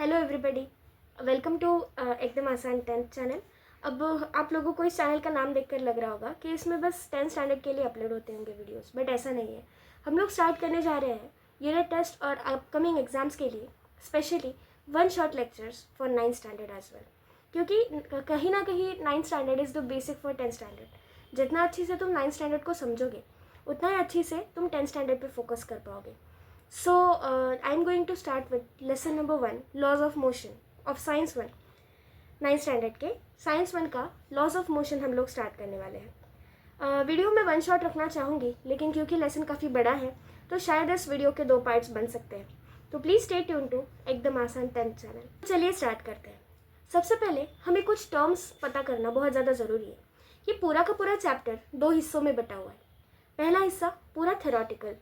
Hello everybody, welcome to एकदम आसान 10th channel. अब आप लोगों को इस चैनल का नाम देखकर लग रहा होगा कि इसमें बस 10th स्टैंडर्ड के लिए अपलोड होते होंगे वीडियोस, बट ऐसा नहीं है। हम लोग स्टार्ट करने जा रहे हैं यूनिट टेस्ट और अपकमिंग एग्जाम्स के लिए specially one shot lectures for 9th standard as well, क्योंकि कहीं ना कहीं 9th standard is the basic for 10th standard. जितना अच्छी से तुम 9th स्टैंडर्ड को समझोगे उतना ही अच्छी से तुम 10th स्टैंडर्ड पर फोकस कर पाओगे। So, I'm going to start with lesson number 1, laws of motion of science 1, 9th standard के साइंस 1 का लॉज ऑफ मोशन हम लोग स्टार्ट करने वाले हैं। वीडियो में वन शॉट रखना चाहूँगी, लेकिन क्योंकि लेसन काफ़ी बड़ा है तो शायद इस वीडियो के 2 पार्ट्स बन सकते हैं। तो प्लीज़ स्टे ट्यून टू एकदम आसान 10th चैनल। चलिए स्टार्ट करते हैं। सबसे पहले हमें कुछ टर्म्स पता करना बहुत ज़्यादा ज़रूरी है। ये पूरा का पूरा चैप्टर 2 हिस्सों में बटा हुआ है। पहला हिस्सा पूरा थ्योरेटिकल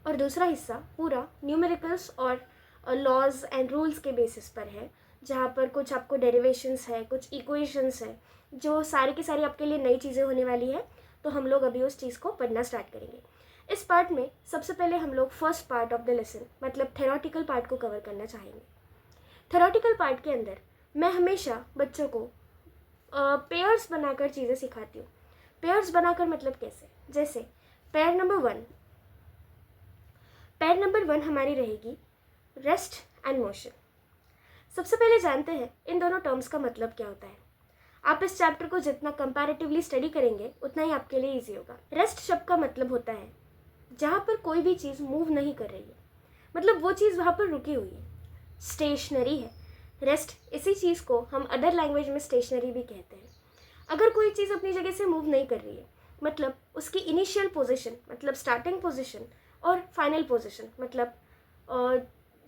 और दूसरा हिस्सा पूरा न्यूमेरिकल्स और लॉज एंड रूल्स के बेसिस पर है, जहाँ पर कुछ आपको डेरिवेशंस है, कुछ इक्वेशंस है, जो सारी की सारी आपके लिए नई चीज़ें होने वाली है। तो हम लोग अभी उस चीज़ को पढ़ना स्टार्ट करेंगे। इस पार्ट में सबसे पहले हम लोग first part of the lesson मतलब थ्योरेटिकल पार्ट को कवर करना चाहेंगे। थ्योरेटिकल पार्ट के अंदर मैं हमेशा बच्चों को पेयर्स बनाकर चीज़ें सिखाती हूँ। पेयर्स बनाकर मतलब कैसे, जैसे पेयर नंबर 1 हमारी रहेगी रेस्ट एंड मोशन। सबसे पहले जानते हैं इन दोनों टर्म्स का मतलब क्या होता है। आप इस चैप्टर को जितना कंपैरेटिवली स्टडी करेंगे उतना ही आपके लिए इजी होगा। रेस्ट शब्द का मतलब होता है जहाँ पर कोई भी चीज़ मूव नहीं कर रही है, मतलब वो चीज़ वहाँ पर रुकी हुई है, स्टेशनरी है। रेस्ट इसी चीज़ को हम अदर लैंग्वेज में स्टेशनरी भी कहते हैं। अगर कोई चीज़ अपनी जगह से मूव नहीं कर रही है, मतलब उसकी इनिशियल पोजीशन मतलब स्टार्टिंग पोजीशन और फाइनल पोजीशन मतलब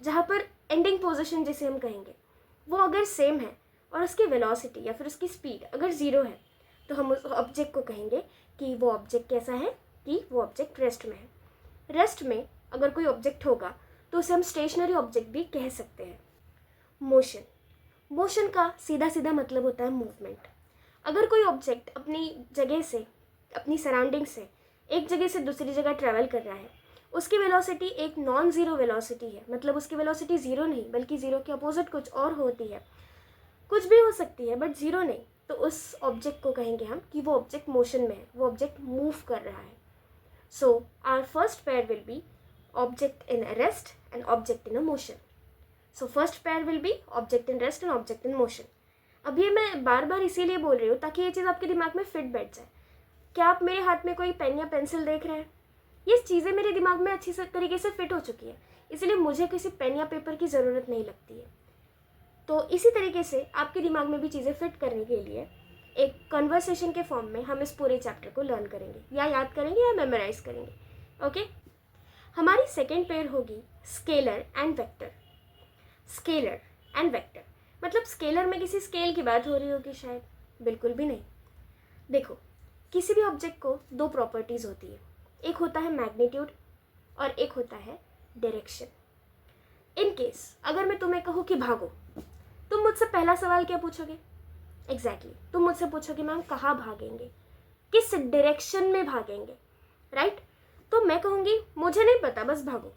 जहाँ पर एंडिंग पोजीशन जिसे हम कहेंगे वो अगर सेम है और उसकी वेलोसिटी या फिर उसकी स्पीड अगर 0 है, तो हम उस ऑब्जेक्ट को कहेंगे कि वो ऑब्जेक्ट कैसा है, कि वो ऑब्जेक्ट रेस्ट में है। रेस्ट में अगर कोई ऑब्जेक्ट होगा तो उसे हम स्टेशनरी ऑब्जेक्ट भी कह सकते हैं। मोशन का सीधा सीधा मतलब होता है मूवमेंट। अगर कोई ऑब्जेक्ट अपनी जगह से, अपनी सराउंडिंग से एक जगह से दूसरी जगह ट्रैवल कर रहा है, उसकी वेलोसिटी एक नॉन ज़ीरो वेलोसिटी है, मतलब उसकी वेलोसिटी 0 नहीं बल्कि 0 के अपोजिट कुछ और होती है, कुछ भी हो सकती है बट 0 नहीं, तो उस ऑब्जेक्ट को कहेंगे हम कि वो ऑब्जेक्ट मोशन में है, वो ऑब्जेक्ट मूव कर रहा है। So our first pair will be object in rest and object in a motion. So first pair will be object in rest and object in motion. अब ये मैं बार बार इसीलिए बोल रही हूँ ताकि ये चीज़ आपके दिमाग में फिट बैठ जाए। क्या आप मेरे हाथ में कोई पेन या पेंसिल देख रहे हैं? ये चीज़ें मेरे दिमाग में अच्छी तरीके से फिट हो चुकी है, इसलिए मुझे किसी पेन या पेपर की ज़रूरत नहीं लगती है। तो इसी तरीके से आपके दिमाग में भी चीज़ें फिट करने के लिए एक कन्वर्सेशन के फॉर्म में हम इस पूरे चैप्टर को लर्न करेंगे, या याद करेंगे या मेमोराइज करेंगे। ओके, हमारी सेकेंड पेयर होगी scalar and vector. Scalar and vector मतलब स्केलर में किसी स्केल की बात हो रही होगी शायद, बिल्कुल भी नहीं। देखो, किसी भी ऑब्जेक्ट को 2 प्रॉपर्टीज़ होती है, एक होता है मैग्नीट्यूड और एक होता है डायरेक्शन। इन केस अगर मैं तुम्हें कहूँ कि भागो, तुम मुझसे पहला सवाल क्या पूछोगे? एग्जैक्टली तुम मुझसे पूछोगे मैम कहाँ भागेंगे, किस डायरेक्शन में भागेंगे, राइट? तो मैं कहूँगी मुझे नहीं पता, बस भागो।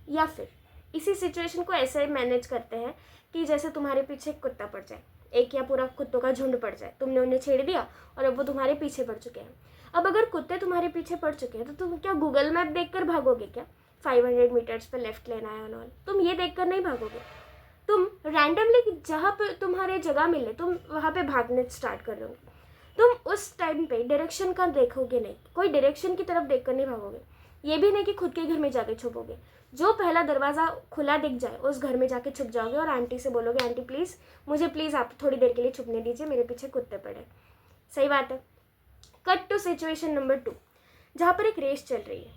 या फिर इसी सिचुएशन को ऐसे मैनेज करते हैं कि जैसे तुम्हारे पीछे एक कुत्ता पड़ जाए, एक या पूरा कुत्तों का झुंड पड़ जाए, तुमने उन्हें छेड़ दिया और अब वो तुम्हारे पीछे पड़ चुके हैं। अब अगर कुत्ते तुम्हारे पीछे पड़ चुके हैं तो तुम क्या गूगल मैप देखकर भागोगे क्या? 500 मीटर्स पर लेफ्ट लेना है ऑन ऑल, तुम ये देखकर नहीं भागोगे। तुम रैंडमली जहाँ पर तुम्हारे जगह मिले तुम वहाँ पे भागने स्टार्ट कर दोगे। तुम उस टाइम पे डायरेक्शन का देखोगे नहीं, कोई डायरेक्शन की तरफ देखकर नहीं भागोगे। ये भी नहीं कि खुद के घर में जाके छुपोगे, जो पहला दरवाज़ा खुला दिख जाए उस घर में जाके छुप जाओगे और आंटी से बोलोगे आंटी प्लीज़ मुझे प्लीज़ आप थोड़ी देर के लिए छुपने दीजिए, मेरे पीछे कुत्ते पड़े। सही बात है। कट टू सिचुएशन नंबर 2, जहाँ पर एक रेस चल रही है।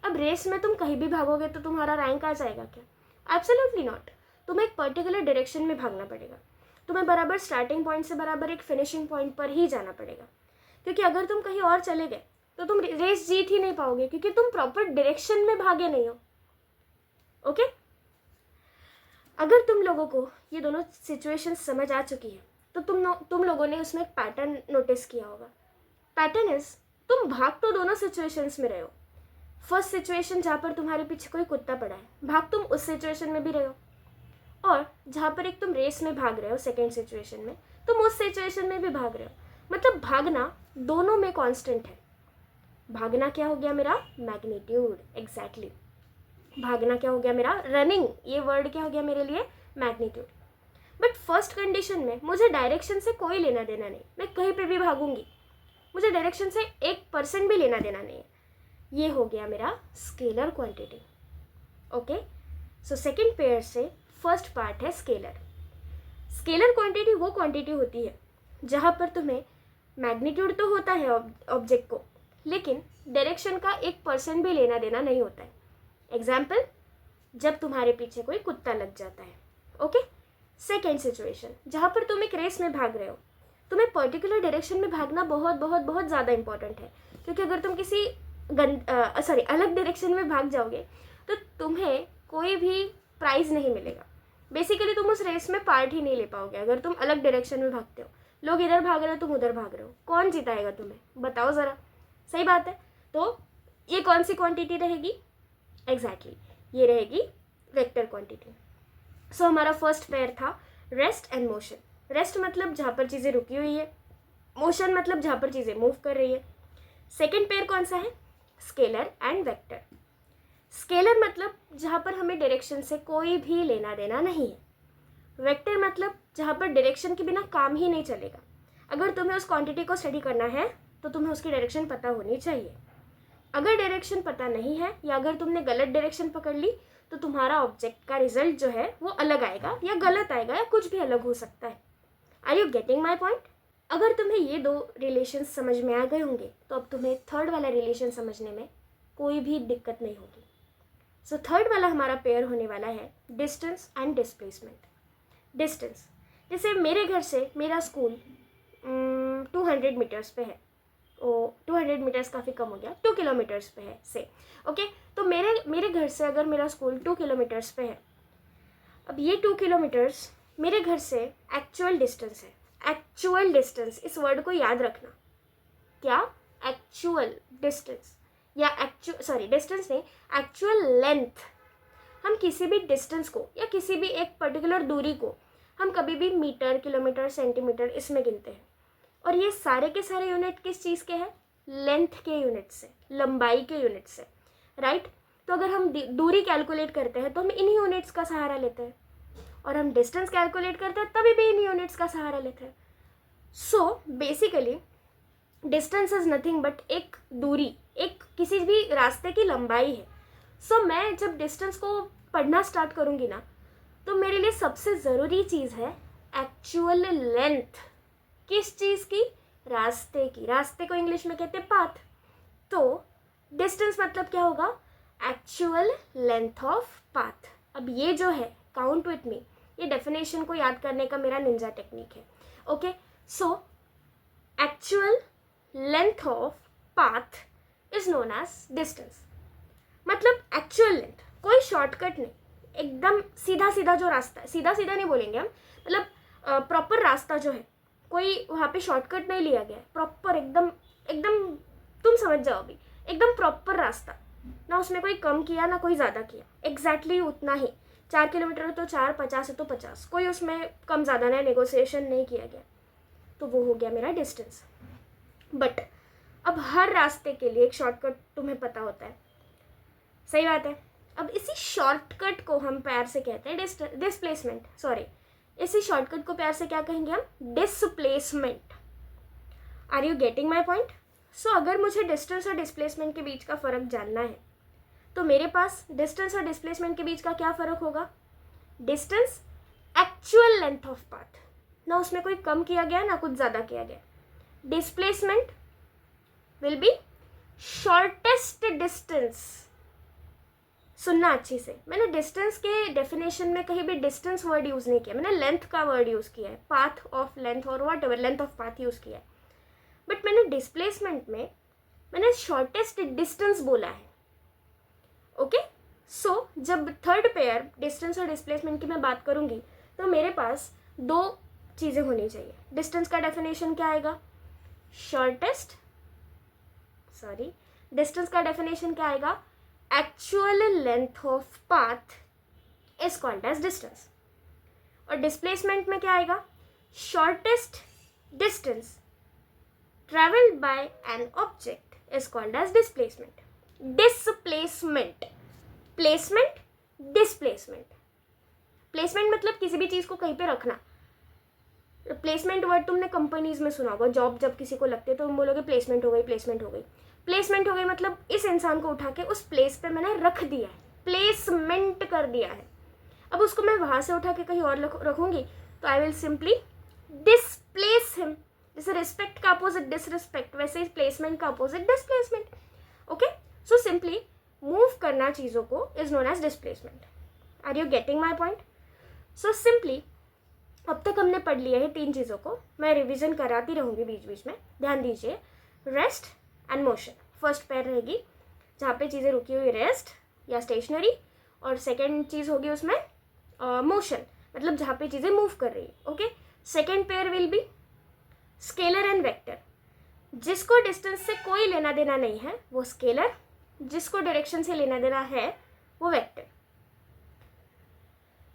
अब रेस में तुम कहीं भी भागोगे तो तुम्हारा रैंक आ जाएगा क्या? Absolutely not. तुम्हें एक पर्टिकुलर डायरेक्शन में भागना पड़ेगा, तुम्हें बराबर स्टार्टिंग पॉइंट से बराबर एक फिनिशिंग पॉइंट पर ही जाना पड़ेगा, क्योंकि अगर तुम कहीं और चले गए तो तुम रेस जीत ही नहीं पाओगे, क्योंकि तुम प्रॉपर डायरेक्शन में भागे नहीं हो। ओके, अगर तुम लोगों को ये दोनों सिचुएशन समझ आ चुकी है तो तुम लोगों ने उसमें एक पैटर्न नोटिस किया होगा। पैटर्न इज तुम भाग तो दोनों सिचुएशंस में रहे हो। फर्स्ट सिचुएशन जहाँ पर तुम्हारे पीछे कोई कुत्ता पड़ा है, भाग तुम उस सिचुएशन में भी रहे हो, और जहाँ पर एक तुम रेस में भाग रहे हो सेकेंड सिचुएशन में, तुम उस सिचुएशन में भी भाग रहे हो। मतलब भागना दोनों में कांस्टेंट है। भागना क्या हो गया मेरा? मैग्नीट्यूड। एग्जैक्टली भागना क्या हो गया मेरा? रनिंग। ये वर्ड क्या हो गया मेरे लिए? मैग्नीट्यूड। बट फर्स्ट कंडीशन में मुझे डायरेक्शन से कोई लेना देना नहीं, मैं कहीं पे भी भागूंगी, मुझे डायरेक्शन से 1% भी लेना देना नहीं है। ये हो गया मेरा scalar quantity. Okay, so second pair से फर्स्ट पार्ट है स्केलर। स्केलर क्वांटिटी वो क्वांटिटी होती है जहाँ पर तुम्हें मैग्नीट्यूड तो होता है ऑब्जेक्ट को, लेकिन डायरेक्शन का 1% भी लेना देना नहीं होता है। एग्जाम्पल, जब तुम्हारे पीछे कोई कुत्ता लग जाता है। ओके, सेकेंड सिचुएशन जहाँ पर तुम एक रेस में भाग रहे हो, तुम्हें पर्टिकुलर डायरेक्शन में भागना बहुत बहुत बहुत ज़्यादा इंपॉर्टेंट है, क्योंकि अगर तुम किसी अलग डायरेक्शन में भाग जाओगे तो तुम्हें कोई भी प्राइज़ नहीं मिलेगा। बेसिकली तुम उस रेस में पार्ट ही नहीं ले पाओगे अगर तुम अलग डायरेक्शन में भागते हो। लोग इधर भाग रहे हो, तुम उधर भाग रहे हो, कौन जिताएगा तुम्हें? बताओ ज़रा। सही बात है। तो ये कौन सी क्वांटिटी रहेगी? एग्जैक्टली ये रहेगी वेक्टर क्वांटिटी। सो हमारा फर्स्ट पेयर था रेस्ट एंड मोशन। रेस्ट मतलब जहाँ पर चीज़ें रुकी हुई है, मोशन मतलब जहाँ पर चीज़ें मूव कर रही है। सेकेंड पेयर कौन सा है? Scalar and vector. स्केलर मतलब जहाँ पर हमें डायरेक्शन से कोई भी लेना देना नहीं है। वेक्टर मतलब जहाँ पर डायरेक्शन के बिना काम ही नहीं चलेगा। अगर तुम्हें उस क्वांटिटी को स्टडी करना है तो तुम्हें उसकी डायरेक्शन पता होनी चाहिए। अगर डायरेक्शन पता नहीं है या अगर तुमने गलत डायरेक्शन पकड़ ली तो तुम्हारा ऑब्जेक्ट का रिजल्ट जो है वो अलग आएगा या गलत आएगा या कुछ भी अलग हो सकता है। Are you getting my point? अगर तुम्हें ये दो रिलेशन समझ में आ गए होंगे तो अब तुम्हें थर्ड वाला रिलेशन समझने में कोई भी दिक्कत नहीं होगी। सो थर्ड वाला हमारा पेयर होने वाला है डिस्टेंस एंड डिस्प्लेसमेंट। डिस्टेंस, जैसे मेरे घर से मेरा स्कूल 200 मीटर्स पे है। 200 मीटर्स काफ़ी कम हो गया, 2 किलोमीटर्स पे है से। ओके, तो मेरे घर से अगर मेरा स्कूल 2 किलोमीटर्स पे है, अब ये 2 किलोमीटर्स मेरे घर से एक्चुअल डिस्टेंस है। एक्चुअल डिस्टेंस, इस वर्ड को याद रखना। क्या? एक्चुअल डिस्टेंस या डिस्टेंस नहीं, एक्चुअल लेंथ। हम किसी भी डिस्टेंस को या किसी भी एक पर्टिकुलर दूरी को हम कभी भी मीटर, किलोमीटर, सेंटीमीटर इसमें गिनते हैं। और ये सारे के सारे यूनिट किस चीज़ के हैं? लेंथ के यूनिट से, लंबाई के यूनिट से, राइट। तो अगर हम दूरी कैलकुलेट करते हैं तो हम इन्हीं यूनिट्स का सहारा लेते हैं, और हम डिस्टेंस कैलकुलेट करते हैं तभी भी इन्हीं यूनिट्स का सहारा लेते हैं। So basically distance is nothing but एक दूरी, एक किसी भी रास्ते की लंबाई है। सो मैं जब डिस्टेंस को पढ़ना स्टार्ट करूँगी ना तो मेरे लिए सबसे ज़रूरी चीज़ है एक्चुअल लेंथ। किस चीज़ की? रास्ते की। रास्ते को इंग्लिश में कहते हैं पाथ। तो डिस्टेंस मतलब क्या होगा? Actual length of path. अब ये जो है काउंट विथ मी, ये डेफिनेशन को याद करने का मेरा निंजा टेक्निक है। Okay, so actual length of path is known as distance. मतलब एक्चुअल लेंथ, कोई शॉर्टकट नहीं, एकदम सीधा सीधा जो रास्ता है, सीधा सीधा नहीं बोलेंगे हम, मतलब प्रॉपर रास्ता जो है, कोई वहाँ पे शॉर्टकट नहीं लिया गया है, प्रॉपर एकदम एकदम तुम समझ जाओ अभी, एकदम प्रॉपर रास्ता, ना उसमें कोई कम किया ना कोई ज़्यादा किया, एग्जैक्टली उतना ही। 4 किलोमीटर है तो 4, 50 है तो 50, कोई उसमें कम ज़्यादा नहीं, नेगोशिएशन नहीं किया गया, तो वो हो गया मेरा डिस्टेंस। बट अब हर रास्ते के लिए एक शॉर्टकट तुम्हें पता होता है, सही बात है। अब इसी शॉर्टकट को हम प्यार से कहते हैं डिस्प्लेसमेंट, सॉरी, इसी शॉर्टकट को प्यार से क्या कहेंगे हम? Displacement. Are you getting my point? So अगर मुझे डिस्टेंस और डिस्प्लेसमेंट के बीच का फ़र्क जानना है तो मेरे पास डिस्टेंस और डिस्प्लेसमेंट के बीच का क्या फ़र्क होगा? Distance actual length of path, ना उसमें कोई कम किया गया ना कुछ ज़्यादा किया गया। Displacement will be shortest distance. सुनना अच्छी से, मैंने डिस्टेंस के डेफिनेशन में कहीं भी डिस्टेंस वर्ड यूज़ नहीं किया, मैंने लेंथ का वर्ड यूज़ किया है, पाथ ऑफ लेंथ और what ever, length of path use किया है। बट मैंने डिस्प्लेसमेंट में मैंने शॉर्टेस्ट डिस्टेंस बोला है। ओके, सो जब थर्ड पेयर डिस्टेंस और डिस्प्लेसमेंट की मैं बात करूँगी तो मेरे पास दो चीज़ें होनी चाहिए। डिस्टेंस का डेफिनेशन क्या आएगा? डिस्टेंस का डेफिनेशन क्या आएगा? Actual length of path is called as distance. और डिस्प्लेसमेंट में क्या आएगा, shortest distance travelled by an object is called as displacement. Displacement, placement, displacement. Placement मतलब किसी भी चीज़ को कहीं पे रखना. प्लेसमेंट वर्ड तुमने कंपनीज में सुना होगा, जॉब जब किसी को लगती है तो तुम बोलोगे प्लेसमेंट हो गई, प्लेसमेंट हो गई. प्लेसमेंट हो गई मतलब इस इंसान को उठा के उस प्लेस पे मैंने रख दिया है, प्लेसमेंट कर दिया है. अब उसको मैं वहाँ से उठा के कहीं और रखूँगी तो I will simply displace him. जैसे रिस्पेक्ट का अपोजिट डिसरिस्पेक्ट, वैसे ही प्लेसमेंट का opposite displacement. Okay, so simply move करना चीज़ों को is known as displacement. Are you getting my point? So simply अब तक हमने पढ़ लिया है 3 चीज़ों को. मैं रिवीजन कराती रहूँगी बीच बीच में, ध्यान दीजिए. रेस्ट एंड मोशन, फर्स्ट पैर रहेगी जहाँ पे चीज़ें रुकी हुई, रेस्ट या स्टेशनरी. और सेकेंड चीज़ होगी उसमें मोशन, मतलब जहाँ पे चीज़ें मूव कर रही है. Okay, second pair will B scalar and vector. जिसको डिस्टेंस से कोई लेना देना नहीं है वो स्केलर, जिसको डायरेक्शन से लेना देना है वो वेक्टर.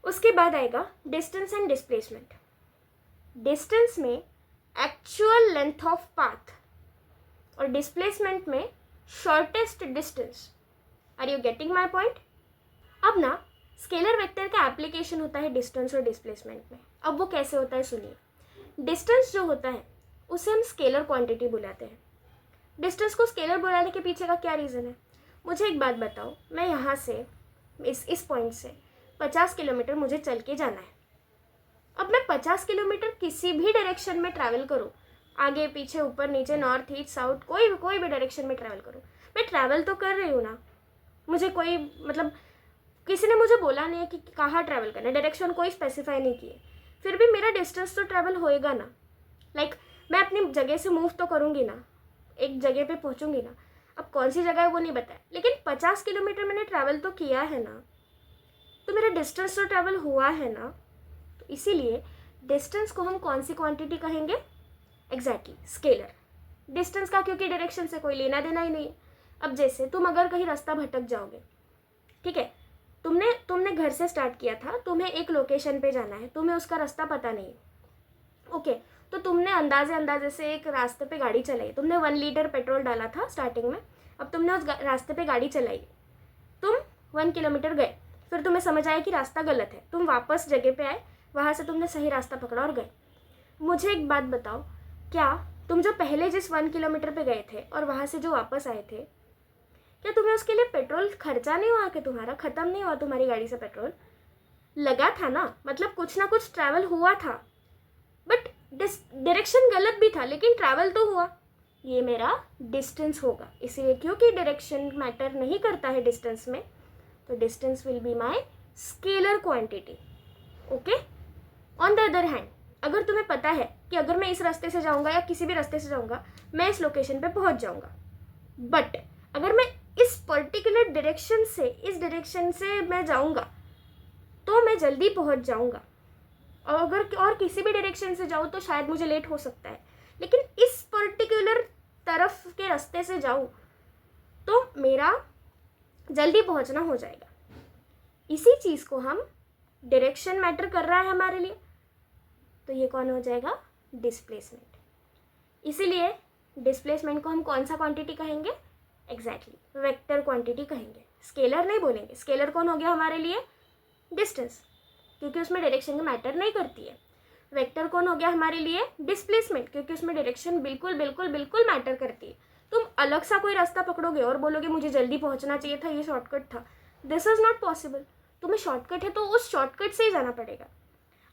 उसके बाद आएगा डिस्टेंस एंड डिस्प्लेसमेंट. डिस्टेंस में एक्चुअल लेंथ ऑफ पाथ और डिस्प्लेसमेंट में shortest distance. Are you getting my point? अब ना स्केलर वेक्टर का एप्लीकेशन होता है डिस्टेंस और डिस्प्लेसमेंट में. अब वो कैसे होता है सुनिए. डिस्टेंस जो होता है उसे हम स्केलर क्वांटिटी बुलाते हैं. डिस्टेंस को स्केलर बुलाने के पीछे का क्या रीज़न है? मुझे एक बात बताओ, मैं यहाँ से इस पॉइंट से 50 किलोमीटर मुझे चल के जाना है. अब मैं 50 किलोमीटर किसी भी डायरेक्शन में ट्रैवल करूँ, आगे पीछे ऊपर नीचे नॉर्थ ईस्ट साउथ, कोई भी डायरेक्शन में ट्रैवल करूँ, मैं ट्रैवल तो कर रही हूँ ना. मुझे कोई मतलब किसी ने मुझे बोला नहीं है कि कहाँ ट्रैवल करना है, डायरेक्शन कोई स्पेसिफाई नहीं किए, फिर भी मेरा डिस्टेंस तो ट्रैवल होएगा ना. लाइक मैं अपनी जगह से मूव तो करूँगी ना, एक जगह पे पहुँचूँगी ना. अब कौन सी जगह है वो नहीं बताया, लेकिन 50 किलोमीटर मैंने ट्रैवल तो किया है ना, तो मेरा डिस्टेंस तो ट्रैवल हुआ है ना. तो इसीलिए डिस्टेंस को हम कौन सी क्वांटिटी कहेंगे? Exactly scalar. डिस्टेंस का क्योंकि डायरेक्शन से कोई लेना देना ही नहीं है. अब जैसे तुम अगर कहीं रास्ता भटक जाओगे, ठीक है, तुमने घर से स्टार्ट किया था, तुम्हें एक लोकेशन पे जाना है, तुम्हें उसका रास्ता पता नहीं है. ओके, तो तुमने अंदाजे से एक रास्ते पे गाड़ी चलाई, तुमने 1 लीटर पेट्रोल डाला था स्टार्टिंग में. अब तुमने उस रास्ते पे गाड़ी चलाई, तुम 1 किलोमीटर गए, फिर तुम्हें समझ आया कि रास्ता गलत है, तुम वापस जगह पे आए, वहाँ से तुमने सही रास्ता पकड़ा और गए. मुझे एक बात बताओ, क्या तुम जो पहले जिस 1 किलोमीटर पे गए थे और वहाँ से जो वापस आए थे, क्या तुम्हें उसके लिए पेट्रोल खर्चा नहीं हुआ? कि तुम्हारा ख़त्म नहीं हुआ तुम्हारी गाड़ी से पेट्रोल? लगा था ना, मतलब कुछ ना कुछ ट्रैवल हुआ था, बट डायरेक्शन गलत भी था, लेकिन ट्रैवल तो हुआ. ये मेरा डिस्टेंस होगा. इसीलिए क्योंकि डायरेक्शन मैटर नहीं करता है डिस्टेंस में, तो distance will be my scalar quantity. Okay. On the other hand, अगर तुम्हें पता है कि अगर मैं इस रास्ते से जाऊँगा या किसी भी रास्ते से जाऊँगा मैं इस लोकेशन पे पहुँच जाऊँगा, बट अगर मैं इस पर्टिकुलर डायरेक्शन से, इस डायरेक्शन से मैं जाऊँगा तो मैं जल्दी पहुँच जाऊँगा, और अगर और किसी भी डायरेक्शन से जाऊँ तो शायद मुझे लेट हो सकता है, लेकिन इस पर्टिकुलर तरफ के रास्ते से जाऊँ तो मेरा जल्दी पहुँचना हो जाएगा. इसी चीज़ को हम डायरेक्शन मैटर कर रहा है हमारे लिए, तो ये कौन हो जाएगा? डिस्प्लेसमेंट. इसीलिए डिस्प्लेसमेंट को हम कौन सा क्वांटिटी कहेंगे? एग्जैक्टली वेक्टर क्वांटिटी कहेंगे. स्केलर नहीं बोलेंगे. स्केलर कौन हो गया हमारे लिए? डिस्टेंस, क्योंकि उसमें डायरेक्शन का मैटर नहीं करती है. वेक्टर कौन हो गया हमारे लिए? डिस्प्लेसमेंट, क्योंकि उसमें डायरेक्शन बिल्कुल बिल्कुल बिल्कुल मैटर करती है. तुम अलग सा कोई रास्ता पकड़ोगे और बोलोगे मुझे जल्दी पहुंचना चाहिए था, ये शॉर्टकट था. This is not possible. तुम्हें शॉर्टकट है तो उस शॉर्टकट से ही जाना पड़ेगा.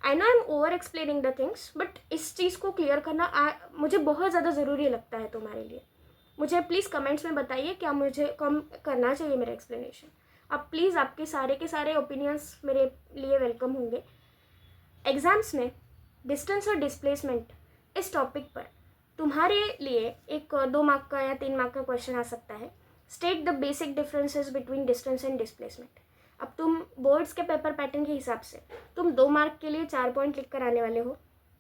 I know I am over explaining the things, but इस चीज़ को क्लियर करना मुझे बहुत ज़्यादा ज़रूरी लगता है तुम्हारे लिए. मुझे प्लीज़ कमेंट्स में बताइए क्या मुझे कम करना चाहिए मेरा एक्सप्लेनेशन. आप प्लीज़, आपके सारे के सारे ओपिनियंस मेरे लिए वेलकम होंगे. एग्ज़ाम्स में डिस्टेंस और डिस्प्लेसमेंट इस टॉपिक पर तुम्हारे लिए एक 2 मार्क का या 3 मार्क का क्वेश्चन आ सकता है. State the basic differences between distance and displacement. अब तुम बोर्ड्स के पेपर पैटर्न के हिसाब से तुम 2 मार्क के लिए 4 पॉइंट लिख कर आने वाले हो,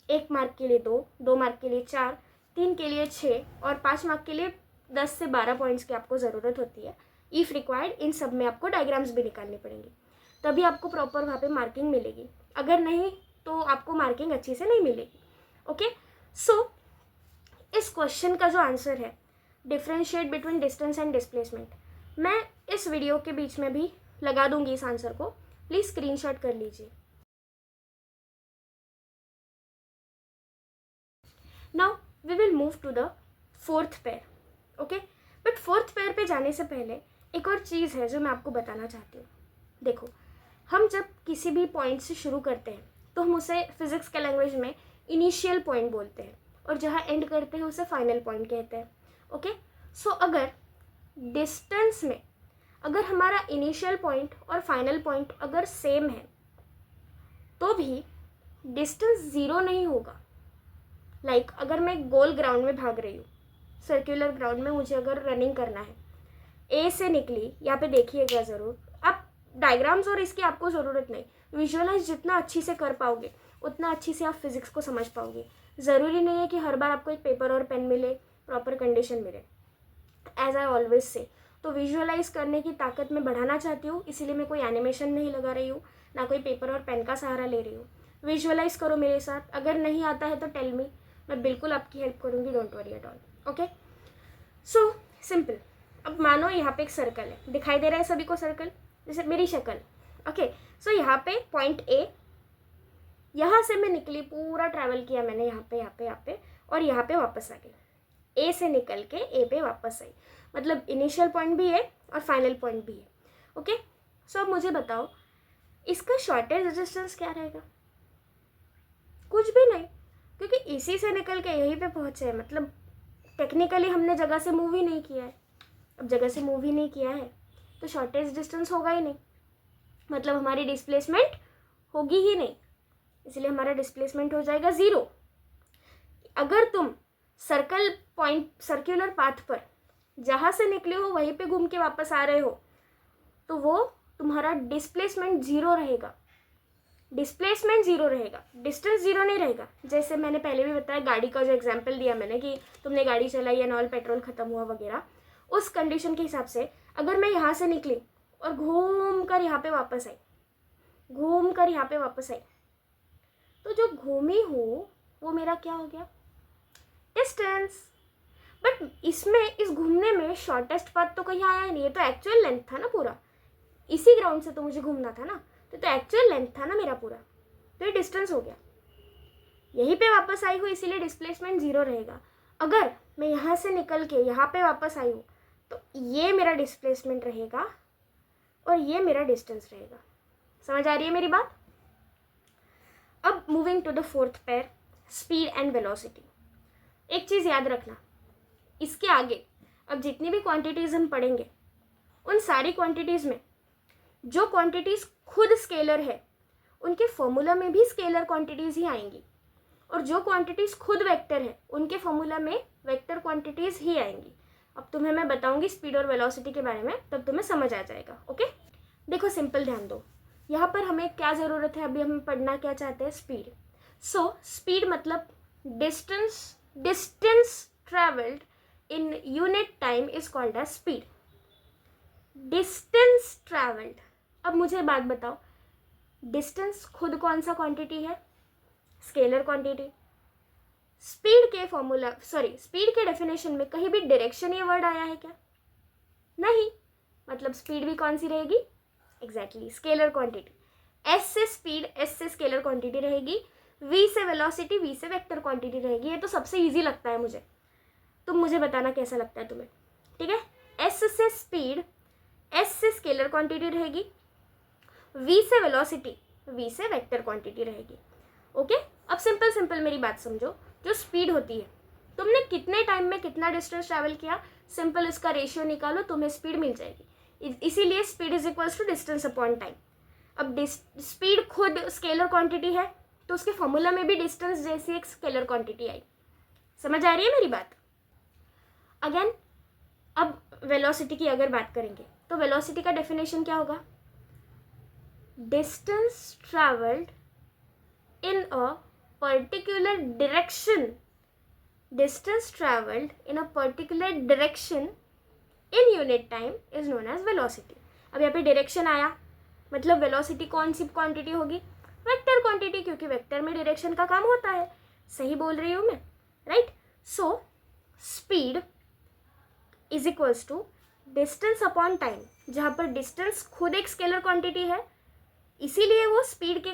1 मार्क के लिए 2, 2 मार्क के लिए 4, 3 के लिए 6 और 5 मार्क के लिए 10 से 12 पॉइंट्स की आपको ज़रूरत होती है. इफ़ रिक्वायर्ड इन सब में आपको डायग्राम्स भी निकालनी पड़ेंगी, तभी आपको प्रॉपर वहाँ पे मार्किंग मिलेगी. अगर नहीं तो आपको मार्किंग अच्छी से नहीं मिलेगी। ओके, सो इस क्वेश्चन का जो आंसर है differentiate between distance and displacement, मैं इस वीडियो के बीच में भी लगा दूंगी इस आंसर को, प्लीज़ स्क्रीनशॉट कर लीजिए। Now we will move to the fourth pair. Okay, but fourth pair पे जाने से पहले एक और चीज़ है जो मैं आपको बताना चाहती हूँ। देखो, हम जब किसी भी पॉइंट से शुरू करते हैं तो हम उसे फिजिक्स के लैंग्वेज में इनिशियल पॉइंट बोलते हैं, और जहाँ एंड करते हैं उसे फाइनल पॉइंट कहते हैं। ओके, सो अगर डिस्टेंस में अगर हमारा इनिशियल पॉइंट और फाइनल पॉइंट अगर सेम है तो भी डिस्टेंस ज़ीरो नहीं होगा। लाइक अगर मैं गोल ग्राउंड में भाग रही हूँ, सर्कुलर ग्राउंड में मुझे अगर रनिंग करना है, ए से निकली, यहाँ पे देखिएगा ज़रूर आप डायग्राम्स, और इसकी आपको ज़रूरत नहीं, विजुअलाइज जितना अच्छी से कर पाओगे उतना अच्छी से आप फिज़िक्स को समझ पाओगे। ज़रूरी नहीं है कि हर बार आपको एक पेपर और पेन मिले, प्रॉपर कंडीशन मिले, एज आई ऑलवेज से। तो विजुअलाइज करने की ताकत मैं बढ़ाना चाहती हूँ, इसीलिए मैं कोई एनिमेशन नहीं लगा रही हूँ, ना कोई पेपर और पेन का सहारा ले रही हूँ। विजुअलाइज करो मेरे साथ, अगर नहीं आता है तो टेल मी, मैं बिल्कुल आपकी हेल्प करूँगी, don't worry at all. Okay, so simple. अब मानो यहाँ पे एक सर्कल है, दिखाई दे रहा है सभी को सर्कल, जैसे मेरी शक्ल। ओके, सो यहाँ पे पॉइंट ए, यहाँ से मैं निकली, पूरा ट्रैवल किया मैंने यहाँ पे और यहाँ पे वापस आ गई। ए से निकल के ए पे वापस आई, मतलब इनिशियल पॉइंट भी है और फाइनल पॉइंट भी है। ओके, सो अब मुझे बताओ इसका शॉर्टेज डिस्टेंस क्या रहेगा? कुछ भी नहीं, क्योंकि इसी से निकल के यहीं पे पहुँचे हैं, मतलब टेक्निकली हमने जगह से मूव ही नहीं किया है। अब जगह से मूव ही नहीं किया है तो शॉर्टेज डिस्टेंस होगा ही नहीं, मतलब हमारी डिस्प्लेसमेंट होगी ही नहीं, इसलिए हमारा डिस्प्लेसमेंट हो जाएगा ज़ीरो। अगर तुम सर्कल पॉइंट, सर्कुलर पाथ पर जहाँ से निकले हो वहीं पे घूम के वापस आ रहे हो तो वो तुम्हारा डिस्प्लेसमेंट ज़ीरो रहेगा। डिस्प्लेसमेंट ज़ीरो रहेगा, डिस्टेंस ज़ीरो नहीं रहेगा। जैसे मैंने पहले भी बताया, गाड़ी का जो एग्जाम्पल दिया मैंने कि तुमने गाड़ी चलाई एंड ऑल, पेट्रोल ख़त्म हुआ वगैरह, उस कंडीशन के हिसाब से अगर मैं यहाँ से निकली और घूम कर यहाँ पे वापस आई, घूम कर यहाँ पे वापस आई, तो जो घूमी हूँ वो मेरा क्या हो गया? डिस्टेंस। बट इसमें, इस घूमने में शॉर्टेस्ट पाथ तो कहीं आया ही नहीं, ये तो एक्चुअल लेंथ था ना पूरा, इसी ग्राउंड से तो मुझे घूमना था ना, तो एक्चुअल लेंथ था ना मेरा पूरा, तो ये डिस्टेंस हो गया। यहीं पे वापस आई हूँ इसीलिए डिस्प्लेसमेंट ज़ीरो रहेगा। अगर मैं यहाँ से निकल के यहाँ पे वापस आई हूँ तो ये मेरा डिस्प्लेसमेंट रहेगा और ये मेरा डिस्टेंस रहेगा। समझ आ रही है मेरी बात? अब moving to the fourth pair, speed and velocity. एक चीज़ याद रखना, इसके आगे अब जितनी भी क्वांटिटीज़ हम पढ़ेंगे उन सारी क्वांटिटीज़ में जो क्वांटिटीज़ खुद स्केलर है उनके फॉर्मूला में भी स्केलर क्वांटिटीज़ ही आएंगी, और जो क्वांटिटीज़ खुद वेक्टर है उनके फॉर्मूला में वेक्टर क्वांटिटीज़ ही आएंगी। अब तुम्हें मैं बताऊंगी स्पीड और वेलोसिटी के बारे में, तब तुम्हें समझ आ जाएगा। ओके, देखो सिंपल ध्यान दो, यहाँ पर हमें क्या ज़रूरत है, अभी हम पढ़ना क्या चाहते हैं? स्पीड। सो स्पीड मतलब distance travelled in unit time is called as speed. Distance travelled. अब मुझे बात बताओ, डिस्टेंस खुद कौन सा क्वांटिटी है? Scalar quantity. स्पीड के फॉर्मूला, स्पीड के डेफिनेशन में कहीं भी डायरेक्शन ये वर्ड आया है क्या? नहीं, मतलब स्पीड भी कौन सी रहेगी? Exactly scalar quantity. एस से स्पीड, एस से स्केलर क्वांटिटी रहेगी, वी से वेलोसिटी, वी से वेक्टर क्वांटिटी रहेगी। ये तो सबसे इजी लगता है मुझे, तुम मुझे बताना कैसा लगता है तुम्हें। ठीक है, एस से स्पीड, एस से स्केलर क्वांटिटी रहेगी, वी से वेलोसिटी, वी से वेक्टर क्वांटिटी रहेगी। ओके, अब सिंपल मेरी बात समझो। जो स्पीड होती है, तुमने कितने टाइम में कितना डिस्टेंस ट्रैवल किया, सिंपल इसका रेशियो निकालो, तुम्हें स्पीड मिल जाएगी। इसीलिए speed is equals to distance upon time. अब स्पीड खुद स्केलर क्वांटिटी है तो उसके फॉर्मूला में भी डिस्टेंस जैसी एक स्केलर क्वांटिटी आई। समझ आ रही है मेरी बात? अगेन, अब वेलोसिटी की अगर बात करेंगे तो वेलोसिटी का डेफिनेशन क्या होगा? Distance travelled in a particular direction, distance traveled in a particular direction in unit time is known as velocity. अब यहाँ पे डायरेक्शन आया, मतलब वेलोसिटी कौन सी क्वांटिटी होगी? वेक्टर क्वांटिटी, क्योंकि वेक्टर में डायरेक्शन का काम होता है। सही बोल रही हूँ मैं, right? So speed is equals to distance upon time, जहाँ पर डिस्टेंस खुद एक स्केलर क्वांटिटी है, इसीलिए वो स्पीड के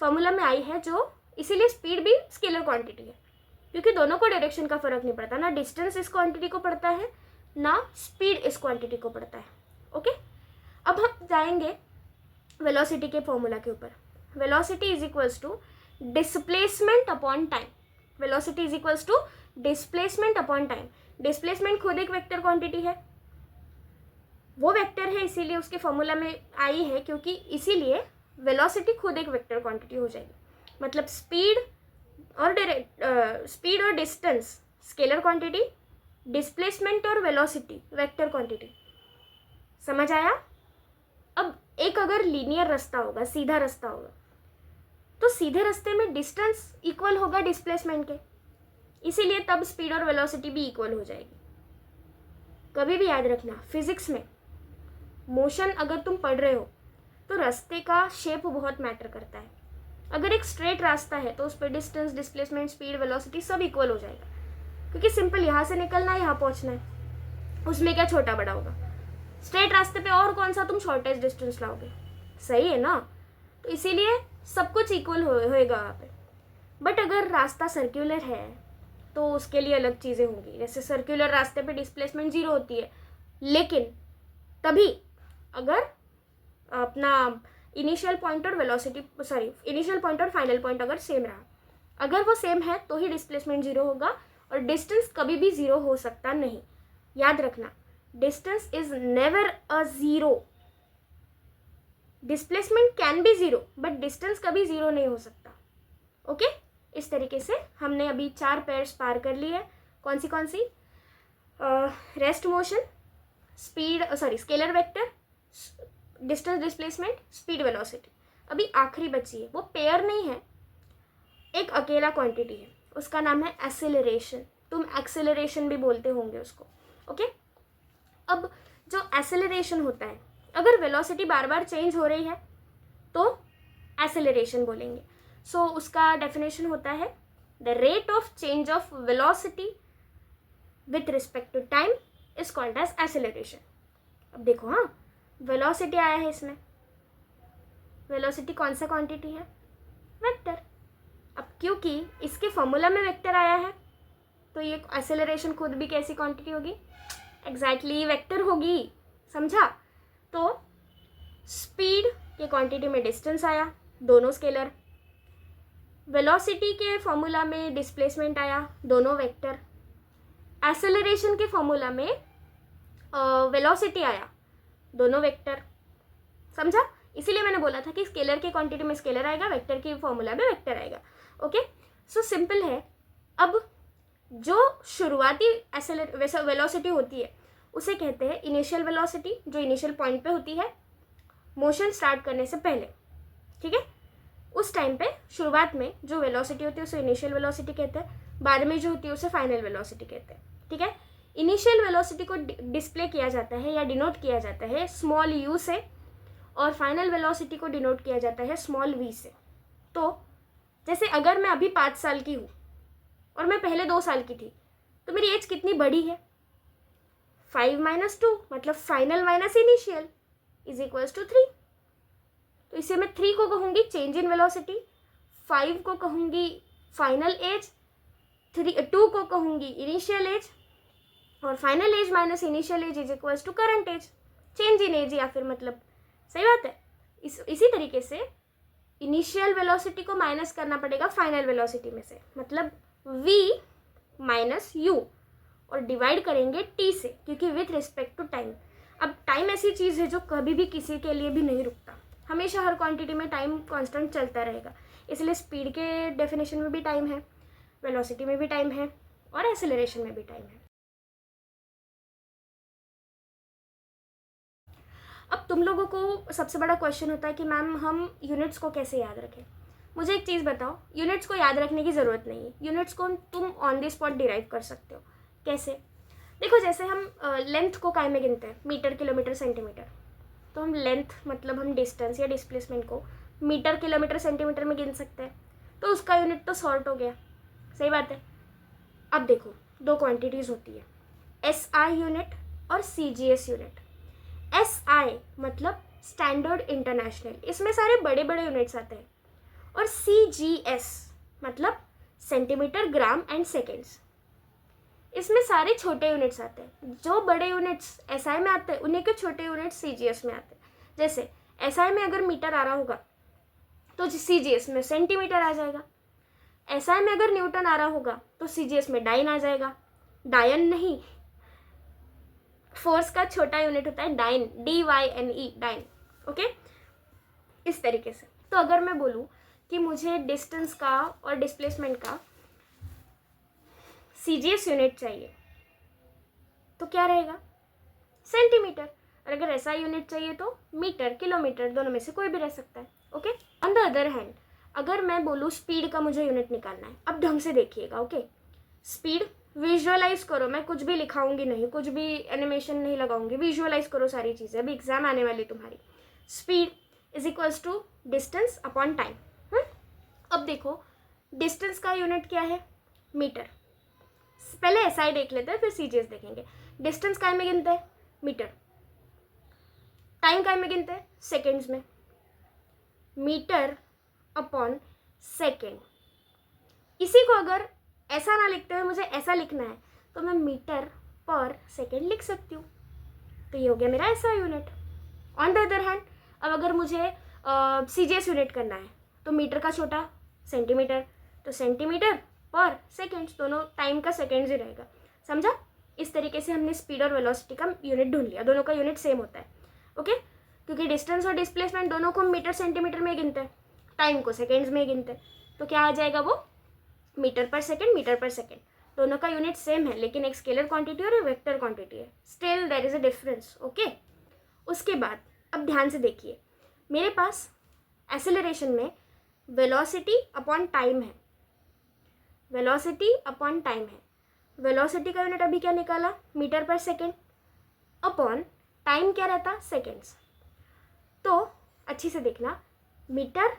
फॉर्मूला में आई है, जो इसीलिए स्पीड भी स्केलर क्वांटिटी है, क्योंकि दोनों को डायरेक्शन का फर्क नहीं पड़ता, ना डिस्टेंस इस क्वांटिटी को पड़ता है ना स्पीड इस क्वांटिटी को पड़ता है। ओके, अब हम जाएंगे वेलोसिटी के फॉर्मूला के ऊपर। Velocity is equals to displacement upon time. Velocity is equals to displacement upon time. Displacement खुद एक वेक्टर क्वांटिटी है, वो वेक्टर है इसीलिए उसके फॉर्मूला में आई है, क्योंकि इसीलिए वेलोसिटी खुद एक वेक्टर क्वांटिटी हो जाएगी। मतलब स्पीड और डिस्टेंस स्केलर क्वांटिटी, डिस्प्लेसमेंट और वेलोसिटी वेक्टर क्वांटिटी। समझ आया? अब एक अगर लीनियर रास्ता होगा, सीधा रास्ता होगा, तो सीधे रास्ते में डिस्टेंस इक्वल होगा डिस्प्लेसमेंट के, इसीलिए तब स्पीड और वेलोसिटी भी इक्वल हो जाएगी। कभी भी याद रखना, फिजिक्स में मोशन अगर तुम पढ़ रहे हो तो रास्ते का शेप बहुत मैटर करता है। अगर एक स्ट्रेट रास्ता है तो उस पर डिस्टेंस, डिस्प्लेसमेंट, स्पीड, वेलोसिटी सब इक्वल हो जाएगा, क्योंकि सिंपल यहाँ से निकलना है, यहाँ पहुँचना है, उसमें क्या छोटा बड़ा होगा। स्ट्रेट रास्ते पे और कौन सा तुम शॉर्टेस्ट डिस्टेंस लाओगे? सही है ना? तो इसीलिए सब कुछ इक्वल होएगा वहाँ पे। बट अगर रास्ता सर्क्यूलर है तो उसके लिए अलग चीज़ें होंगी। जैसे सर्क्यूलर रास्ते पे डिस्प्लेसमेंट 0 होती है, लेकिन तभी अगर अपना इनिशियल पॉइंट और इनिशियल पॉइंट और फाइनल पॉइंट अगर सेम रहा, अगर वो सेम है तो ही डिस्प्लेसमेंट 0 होगा, और डिस्टेंस कभी भी 0 हो सकता नहीं। याद रखना, distance is never a 0। Displacement can be 0 but distance कभी 0 नहीं हो सकता। ओके, इस तरीके से हमने अभी 4 पेयर्स पार कर लिए। कौन सी? Rest motion, scalar vector, distance, displacement, speed, velocity. अभी आखिरी बची है, वो पेयर नहीं है, एक अकेला क्वांटिटी है, उसका नाम है एक्सेलरेशन। तुम एक्सेलरेशन भी बोलते होंगे उसको। ओके, अब जो एक्सेलरेशन होता है, अगर वेलोसिटी बार बार चेंज हो रही है तो एक्सेलरेशन बोलेंगे। सो उसका डेफिनेशन होता है the rate of change of velocity with respect to time is called as acceleration. अब देखो, हाँ, वेलोसिटी आया है इसमें। वेलोसिटी कौन सा क्वांटिटी है? वेक्टर। अब क्योंकि इसके फॉर्मूला में वेक्टर आया है तो ये एक्सेलरेशन खुद भी कैसी क्वांटिटी होगी? एग्जैक्टली वेक्टर होगी। समझा? तो स्पीड के क्वांटिटी में डिस्टेंस आया, दोनों स्केलर। वेलोसिटी के फॉर्मूला में डिस्प्लेसमेंट आया, दोनों वेक्टर। एक्सेलरेशन के फॉर्मूला में वेलोसिटी आया, दोनों वेक्टर। समझा? इसीलिए मैंने बोला था कि स्केलर के क्वांटिटी में स्केलर आएगा, वेक्टर की फॉर्मूला में वेक्टर आएगा। ओके, सो सिंपल है। अब जो शुरुआती वेलोसिटी होती है उसे कहते हैं इनिशियल वेलोसिटी, जो इनिशियल पॉइंट पे होती है मोशन स्टार्ट करने से पहले। ठीक है, उस टाइम पे शुरुआत में जो वेलोसिटी होती है उसे इनिशियल वेलोसिटी कहते हैं, बाद में जो होती है उसे फाइनल वेलोसिटी कहते हैं। ठीक है, इनिशियल वेलोसिटी को डिस्प्ले किया जाता है या डिनोट किया जाता है स्मॉल यू से, और फाइनल वेलोसिटी को डिनोट किया जाता है स्मॉल वी से। तो जैसे अगर मैं अभी 5 साल की हूँ और मैं पहले 2 साल की थी, तो मेरी एज कितनी बड़ी है? 5 - 2 मतलब final minus initial is equals to 3। तो इसे मैं 3 को कहूँगी चेंज इन वेलोसिटी, 5 को कहूँगी फाइनल एज, 2 को कहूँगी इनिशियल एज, और final age minus initial age is equals to current age, change in age, या फिर मतलब सही बात है। इसी तरीके से इनिशियल वेलोसिटी को माइनस करना पड़ेगा फाइनल वेलोसिटी में से, मतलब v माइनस u, और डिवाइड करेंगे t से, क्योंकि विथ रिस्पेक्ट टू टाइम। अब टाइम ऐसी चीज़ है जो कभी भी किसी के लिए भी नहीं रुकता, हमेशा हर क्वांटिटी में टाइम कांस्टेंट चलता रहेगा। इसलिए स्पीड के डेफिनेशन में भी टाइम है, वेलोसिटी में भी टाइम है, और एक्सेलरेशन में भी टाइम है। अब तुम लोगों को सबसे बड़ा क्वेश्चन होता है कि मैम हम यूनिट्स को कैसे याद रखें। मुझे एक चीज़ बताओ, यूनिट्स को याद रखने की ज़रूरत नहीं है, यूनिट्स को तुम ऑन द स्पॉट डिराइव कर सकते हो। कैसे? देखो, जैसे हम लेंथ को काय में गिनते हैं, मीटर, किलोमीटर, सेंटीमीटर, तो हम लेंथ मतलब हम डिस्टेंस या डिस्प्लेसमेंट को मीटर, किलोमीटर, सेंटीमीटर में गिन सकते हैं, तो उसका यूनिट तो सॉर्ट हो गया। सही बात है। अब देखो, दो क्वांटिटीज़ होती है, SI यूनिट और CGS यूनिट। SI मतलब स्टैंडर्ड इंटरनेशनल, इसमें सारे बड़े बड़े यूनिट्स आते हैं। और CGS मतलब सेंटीमीटर, ग्राम एंड सेकेंड्स, इसमें सारे छोटे यूनिट्स आते हैं। जो बड़े यूनिट्स SI में आते हैं उन्हीं के छोटे यूनिट्स CGS में आते हैं। जैसे SI में अगर मीटर आ रहा होगा तो CGS में सेंटीमीटर आ जाएगा। SI में अगर न्यूटन आ रहा होगा तो CGS में डाइन आ जाएगा। डायन नहीं, फोर्स का छोटा यूनिट होता है डाइन, DYNE, डाइन। ओके, इस तरीके से। तो अगर मैं बोलूँ कि मुझे डिस्टेंस का और डिस्प्लेसमेंट का CGS यूनिट चाहिए तो क्या रहेगा? सेंटीमीटर। और अगर SI यूनिट चाहिए तो मीटर, किलोमीटर, दोनों में से कोई भी रह सकता है। Okay. On the other hand, अगर मैं बोलूँ स्पीड का मुझे यूनिट निकालना है, अब ढंग से देखिएगा। ओके, स्पीड विजुअलाइज करो, मैं कुछ भी लिखाऊंगी नहीं, कुछ भी एनिमेशन नहीं लगाऊंगी, विजुअलाइज करो सारी चीज़ें, अभी एग्जाम आने वाली तुम्हारी। Speed is equals to distance upon time. अब देखो, डिस्टेंस का यूनिट क्या है? मीटर। पहले SI देख लेते हैं, फिर CGS देखेंगे। डिस्टेंस काय में गिनते हैं? मीटर। टाइम काय में गिनते हैं? सेकेंड्स में। Metre upon second. इसी को अगर ऐसा ना लिखते हुए मुझे ऐसा लिखना है तो मैं मीटर पर सेकेंड लिख सकती हूँ। तो ये हो गया मेरा SI unit. On the other hand, अब अगर मुझे CGS यूनिट करना है तो मीटर का छोटा सेंटीमीटर, तो सेंटीमीटर पर सेकेंड्स, दोनों टाइम का सेकेंड्स ही रहेगा। समझा? इस तरीके से हमने स्पीड और वेलोसिटी का यूनिट ढूंढ लिया, दोनों का यूनिट सेम होता है। ओके, क्योंकि डिस्टेंस और डिस्प्लेसमेंट दोनों को मीटर सेंटीमीटर में गिनते हैं, टाइम को सेकेंड्स में गिनते हैं, तो क्या आ जाएगा वो? मीटर पर सेकेंड, मीटर पर सेकेंड। दोनों का यूनिट सेम है, लेकिन एक स्केलर क्वांटिटी और एक वेक्टर क्वांटिटी है। Still there is a difference. Okay, उसके बाद अब ध्यान से देखिए, मेरे पास एक्सेलरेशन में वेलोसिटी अपॉन टाइम है, वेलोसिटी अपॉन टाइम है। वेलोसिटी का यूनिट अभी क्या निकाला? मीटर पर सेकेंड, अपॉन टाइम क्या रहता? सेकेंड्स। तो अच्छी से देखना, मीटर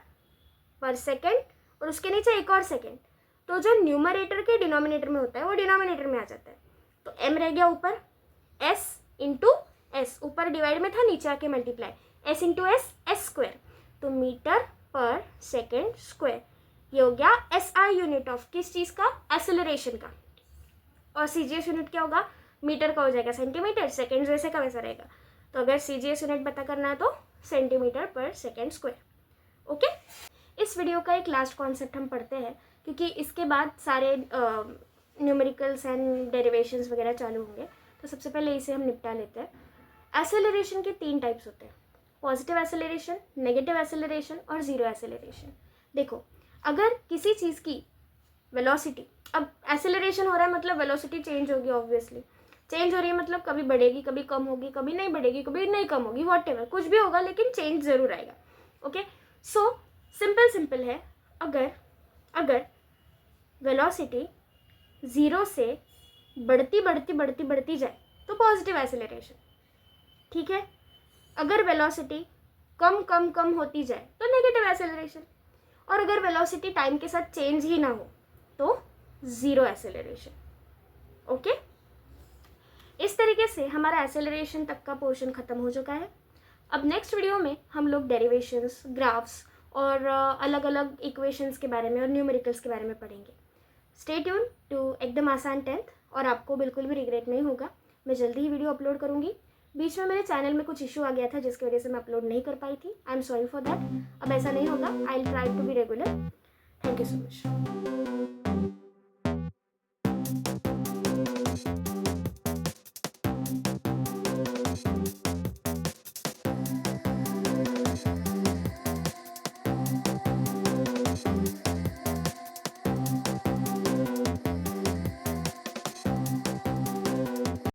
पर सेकेंड और उसके नीचे एक और सेकेंड, तो जो न्यूमरेटर के डिनोमिनेटर में होता है वो डिनोमिनेटर में आ जाता है। तो m रह गया ऊपर, s इंटू एस, ऊपर डिवाइड में था, नीचे आके multiply, s into S, S square, तो मीटर पर सेकेंड स्क्वायर। ये हो गया SI यूनिट ऑफ किस चीज़ का? एक्सेलरेशन का। और CGS यूनिट क्या होगा? मीटर का हो जाएगा सेंटीमीटर, सेकेंड वैसे का वैसा रहेगा। तो अगर CGS यूनिट पता करना है तो सेंटीमीटर पर सेकेंड स्क्वायर। ओके, इस वीडियो का एक लास्ट कॉन्सेप्ट हम पढ़ते हैं, क्योंकि इसके बाद सारे न्यूमेरिकल्स एंड डेरिवेशंस वगैरह चालू होंगे। तो सबसे पहले इसे हम निपटा लेते हैं। एक्सेलरेशन के 3 टाइप्स होते हैं, पॉजिटिव एक्सेलरेशन, नेगेटिव एक्सेलरेशन और ज़ीरो एक्सेलरेशन। देखो, अगर किसी चीज़ की वेलोसिटी, अब एक्सेलरेशन हो रहा है मतलब वेलोसिटी चेंज होगी, ऑब्वियसली चेंज हो रही है मतलब कभी बढ़ेगी, कभी कम होगी, कभी नहीं बढ़ेगी, कभी नहीं कम होगी, वॉटएवर कुछ भी होगा, लेकिन चेंज ज़रूर आएगा। ओके, सो सिंपल है, अगर वेलोसिटी 0 से बढ़ती जाए तो पॉजिटिव एक्सेलरेशन, ठीक है। अगर वेलोसिटी कम होती जाए तो नेगेटिव एक्सेलरेशन, और अगर वेलोसिटी टाइम के साथ चेंज ही ना हो तो ज़ीरो एक्सेलरेशन। ओके, इस तरीके से हमारा एक्सेलरेशन तक का पोर्शन ख़त्म हो चुका है। अब नेक्स्ट वीडियो में हम लोग डेरिवेशंस, ग्राफ्स और अलग अलग इक्वेशंस के बारे में और न्यूमेरिकल्स के बारे में पढ़ेंगे। स्टे ट्यून टू एकदम आसान 10th, और आपको बिल्कुल भी रिग्रेट नहीं होगा, मैं जल्दी ही वीडियो अपलोड करूँगी। बीच में मेरे चैनल में कुछ इशू आ गया था जिसकी वजह से मैं अपलोड नहीं कर पाई थी, I am sorry for that. अब ऐसा नहीं होगा, I will try to be regular. Thank you so much.